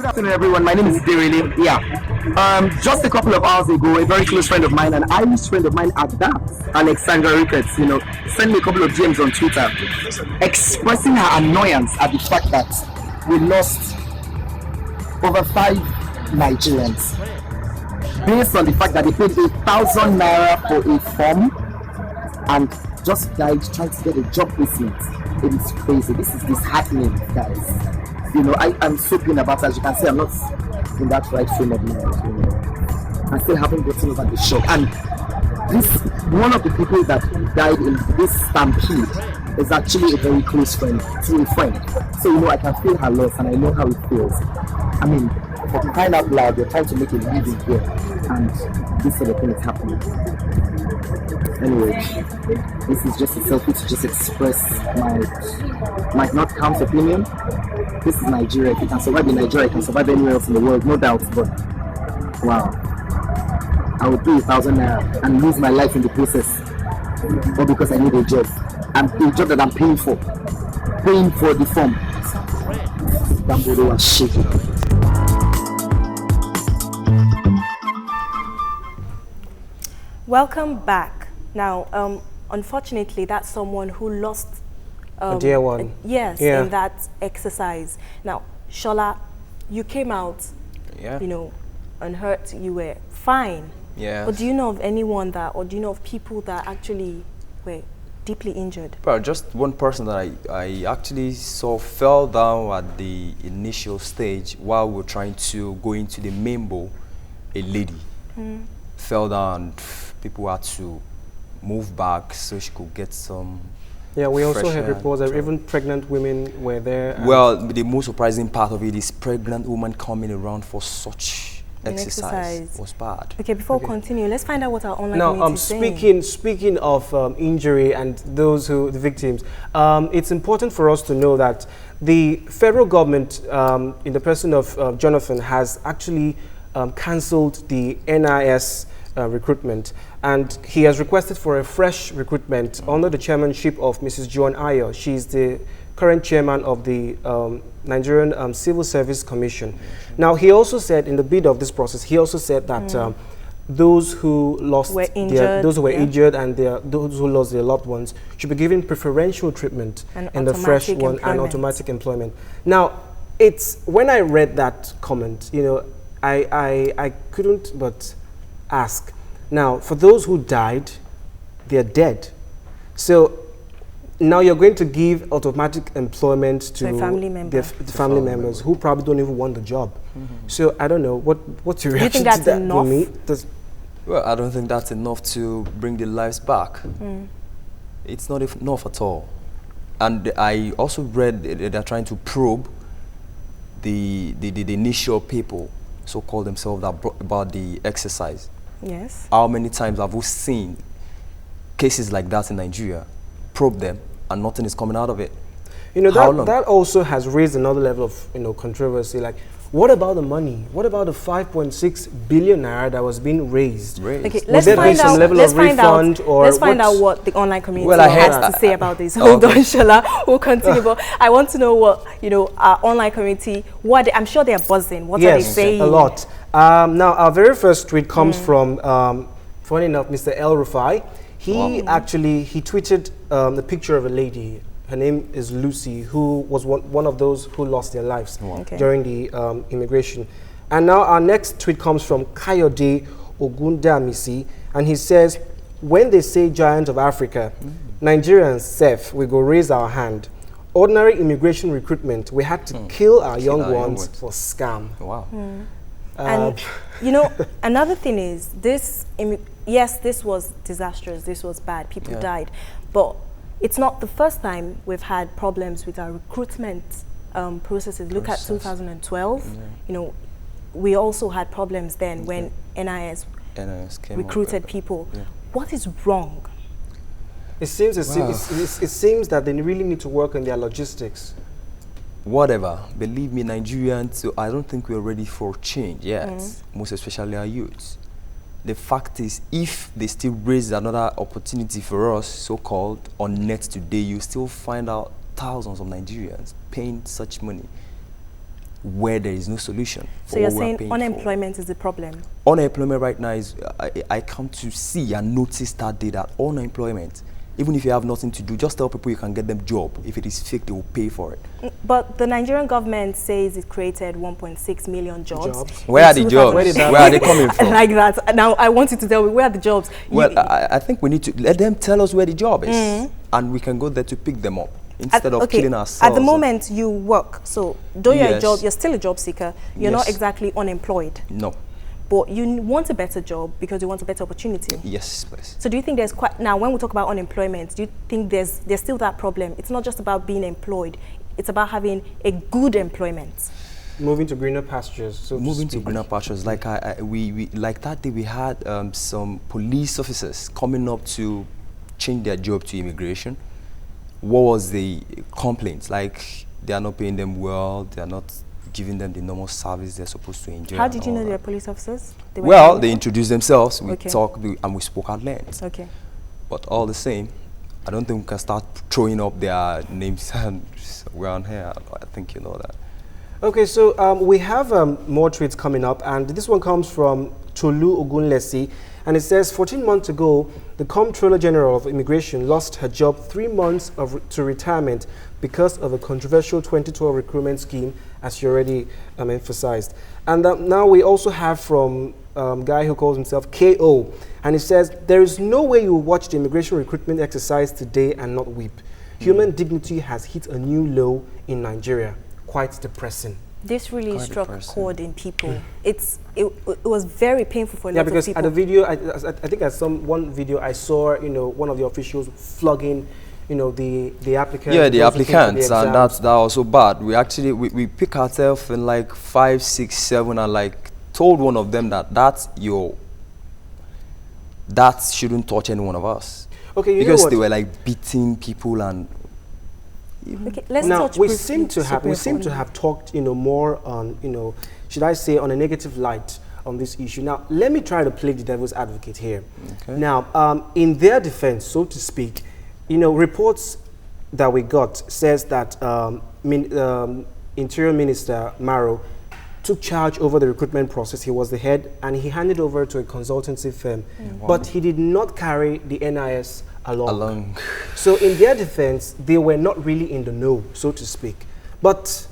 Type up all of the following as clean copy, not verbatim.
Good afternoon, everyone. My name is Derele. Yeah. Just a couple of hours ago, a very close friend of mine, an Irish friend of mine at that, Alexandra Ricketts, sent me a couple of DMs on Twitter expressing her annoyance at the fact that we lost over 5 Nigerians based on the fact that they paid 1,000 naira for a form and just died trying to get a job placement. It is crazy. This is disheartening, guys. I'm so pain about it. As you can see, I'm not in that right frame of mind. I still haven't gotten over the shock. And one of the people that died in this stampede is actually a very close friend to a friend. So, I can feel her loss and I know how it feels. I mean, for crying out loud, you're trying to make a living here and this sort of thing is happening. Anyway, this is just a selfie to just express my not count opinion. This is Nigeria. If you can survive in Nigeria, you can survive anywhere else in the world, no doubt. But wow, I would pay 1,000 naira and lose my life in the process, or because I need a job, and a job that I'm paying for the form. Dambodo was shaking. Welcome back. Now, unfortunately, that's someone who lost a dear one. Yes, in that exercise. Now, Sola, you came out, unhurt. You were fine. Yeah. But do you know of anyone or do you know of people that actually were deeply injured? Well, just one person that I actually saw fell down at the initial stage while we were trying to go into the main bowl. A lady fell down and people had to move back so she could get some. Yeah, we also have reports that even pregnant women were there. Well, the most surprising part of it is pregnant women coming around for such exercise was bad. Okay, before we continue, let's find out what our online community is saying. Speaking of injury and the victims, it's important for us to know that the federal government, in the person of Jonathan, has actually cancelled the NIS recruitment, and he has requested for a fresh recruitment under the chairmanship of Mrs. Joan Ayo. She's the current chairman of the Nigerian Civil Service Commission. Now, he also said in the bid of this process, he also said that those who were injured and those who lost their loved ones should be given preferential treatment in the fresh one and automatic employment. Now, when I read that comment, I couldn't but ask. Now, for those who died, they're dead. So now you're going to give automatic employment to the family members who probably don't even want the job. So I don't know, what's your reaction to that? Do you think that's enough? Well, I don't think that's enough to bring the lives back. It's not enough at all. And I also read they're trying to probe the initial people, so-called themselves, that brought about the exercise. Yes. How many times have we seen cases like that in Nigeria? Probe them, and nothing is coming out of it. That also has raised another level of controversy. Like, what about the money? What about the 5.6 billion naira that was being raised? Okay, let's find out what the online community has to say about this. Hold on, Sola. We'll continue. But I want to know what our online community. I'm sure they are buzzing. What are they saying? A lot. Now, our very first tweet comes from, funny enough, Mr. El Rufai. He tweeted the picture of a lady. Her name is Lucy, who was one of those who lost their lives during the immigration. And now our next tweet comes from Kayode Ogundamisi, and he says, when they say giant of Africa, Nigerians safe, we go raise our hand. Ordinary immigration recruitment, we had to kill our young ones for scam. Wow. And another thing is this was disastrous, this was bad, people died, but it's not the first time we've had problems with our recruitment processes. Look at 2012. We also had problems then when NIS recruited people. What is wrong? It seems that they really need to work on their logistics. Whatever, believe me, Nigerians, I don't think we're ready for change yet, most especially our youths. The fact is, if they still raise another opportunity for us, so-called, on net today, you still find out thousands of Nigerians paying such money. where there is no solution. So you're saying unemployment is the problem? Unemployment right now is, I come to see and notice that day that unemployment, even if you have nothing to do, just tell people you can get them job. If it is fake, they will pay for it. But the Nigerian government says it created 1.6 million jobs. Where are the jobs? Where are they coming from? Like that. Now I want you to tell me, where are the jobs? Well, I think we need to let them tell us where the job is, and we can go there to pick them up instead of killing ourselves. At the moment, you work. So though you're you're still a job seeker. You're not exactly unemployed. No. But you want a better job because you want a better opportunity. Yes, please. So do you think there's now when we talk about unemployment, do you think there's still that problem? It's not just about being employed, it's about having a good employment. Moving to greener pastures. So moving to greener pastures. Like we like that day we had some police officers coming up to change their job to immigration. What was the complaint? Like they are not paying them well, they are not giving them the normal service they're supposed to enjoy. How did you know they were police officers? They introduced themselves, we talked, and we spoke at length. Okay. But all the same, I don't think we can start throwing up their names and we're on here. I think you know that. Okay, so we have more tweets coming up, and this one comes from Tolu Ogunlesi, and it says, 14 months ago, the Comptroller General of Immigration lost her job 3 months to retirement because of a controversial 2012 recruitment scheme, as you already emphasized. And now we also have from a guy who calls himself KO, and he says, there is no way you will watch the immigration recruitment exercise today and not weep. Human dignity has hit a new low in Nigeria. Quite depressing. This really struck a chord in people. It was very painful for a lot of people. Yeah, because at the video, I think at one video I saw, one of the officials flogging, the applicants. Yeah, the applicants, and that also bad. We actually we pick ourselves in like 5, 6, 7, and like told one of them that shouldn't touch any one of us. Okay, because they were like beating people and. Okay, let's now touch we seem to have talked more on should I say on a negative light on this issue. Now let me try to play the devil's advocate here. Okay. Now in their defense, so to speak, reports that we got says that Interior Minister Maro took charge over the recruitment process. He was the head and he handed over to a consultancy firm, but he did not carry the NIS along. So in their defense, they were not really in the know, so to speak. But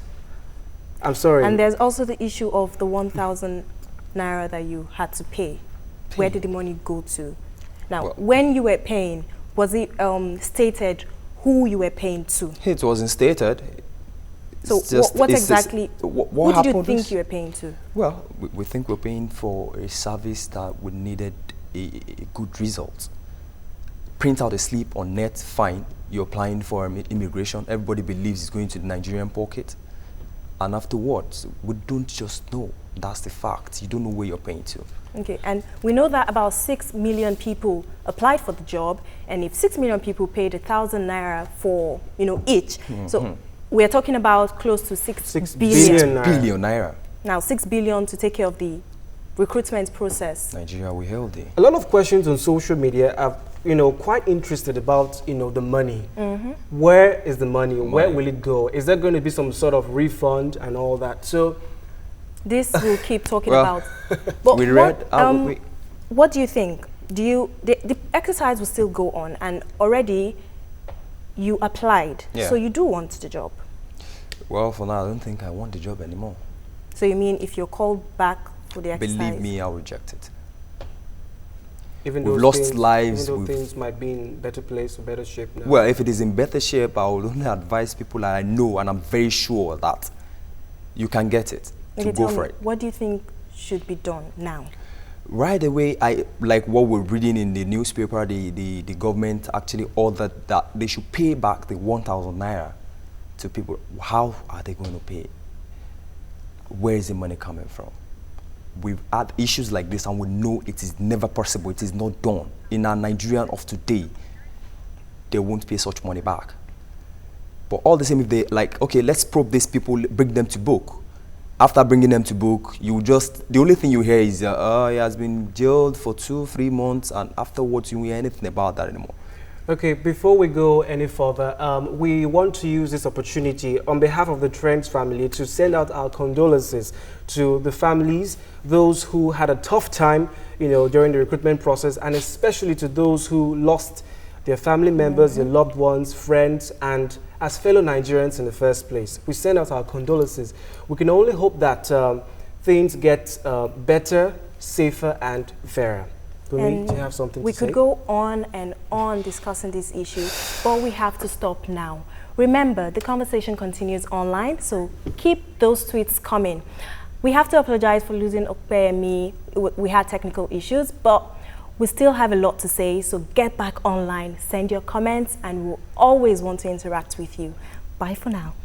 I'm sorry. And there's also the issue of the 1,000 naira that you had to pay. Where did the money go to? Now, when you were paying, was it stated who you were paying to? It wasn't stated. So what exactly, who did you think you were paying to? Well, we think we're paying for a service that we needed a good result. Print out a slip on net, fine, you're applying for immigration, everybody believes it's going to the Nigerian pocket. And afterwards, we don't just know. That's the fact. You don't know where you're paying to. Okay, and we know that about 6 million people applied for the job, and if 6 million people paid 1,000 naira for, each, so we're talking about close to 6 billion naira. Now, 6 billion to take care of the recruitment process. Nigeria, we healthy. A lot of questions on social media are, quite interested about, the money. Where is the money? Where will it go? Is there going to be some sort of refund and all that? So this we'll keep talking about. But we read. What do you think? The exercise will still go on, and already you applied, so you do want the job. Well, for now, I don't think I want the job anymore. So you mean if you're called back for the exercise? Believe me, I'll reject it. Even we've lost lives. Even though things might be in better place or better shape now. Well, if it is in better shape, I will only advise people that I know and I'm very sure that you can get it. Okay, go for it. What do you think should be done now? Right away, like what we're reading in the newspaper, the government actually ordered that they should pay back the 1,000 naira to people. How are they going to pay? Where is the money coming from? We've had issues like this and we know it is never possible. It is not done. In our Nigerian of today, they won't pay such money back. But all the same, if they okay, let's probe these people, bring them to book. After bringing them to book, the only thing you hear is, he has been jailed for 2-3 months, and afterwards you won't hear anything about that anymore. Okay, before we go any further, we want to use this opportunity on behalf of the Trent family to send out our condolences to the families, those who had a tough time, during the recruitment process, and especially to those who lost their family members, their loved ones, friends, and as fellow Nigerians in the first place. We send out our condolences. We can only hope that things get better, safer, and fairer. And do you have something we to say? could go on and on discussing this issue, but we have to stop now. Remember, the conversation continues online, so keep those tweets coming. We have to apologize for losing Opeyemi. We had technical issues, but we still have a lot to say, so get back online, send your comments, and we'll always want to interact with you. Bye for now.